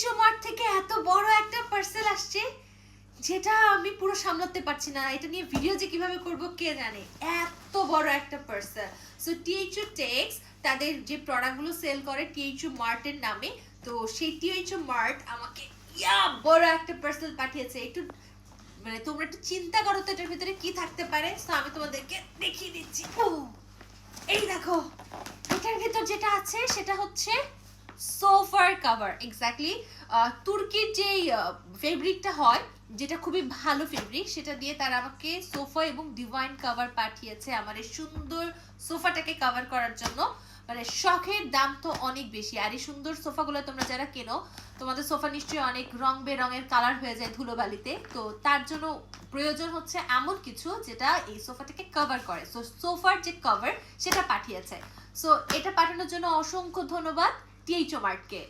THO mart থেকে এত বড় একটা পার্সেল আসছে যেটা আমি পুরো সামলাতে পারছি না। এটা নিয়ে ভিডিও যে কিভাবে করব কে জানে, এত বড় একটা পার্সেল। সো টিএইচও টেক্স তাদের যে প্রোডাক্টগুলো সেল করে টিএইচও মার্টের নামে, তো সেই টিএইচও মার্ট আমাকে বড় একটা পার্সেল পাঠিয়েছে। একটু মানে তোমরা একটু চিন্তা করো তো এটার ভিতরে কি থাকতে পারে। সো আমি তোমাদেরকে দেখিয়ে দিচ্ছি। এই দেখো, এটার ভিতর যেটা আছে সেটা হচ্ছে সোফার কভার। এক্স্যাক্টলি তুর্কির যেই ফেব্রিকটা হয়, যেটা খুবই ভালো ফেব্রিক, সেটা দিয়ে তারা আমাকে সোফা এবং ডিভাইন কভার পাঠিয়েছে আমার এই সুন্দর সোফাটাকে কভার করার জন্য। মানে শখের দাম তো অনেক বেশি, আর এই সুন্দর সোফাগুলো তোমরা যারা কেনো, তোমাদের সোফা নিশ্চয়ই অনেক রং বেরঙের কালার হয়ে যায় ধুলোবালিতে, তো তার জন্য প্রয়োজন হচ্ছে এমন কিছু যেটা এই সোফাটাকে কভার করে। সো সোফার যে কভার সেটা পাঠিয়েছে। সো এটা পাঠানোর জন্য অসংখ্য ধন্যবাদ টিএইচও মার্টকে।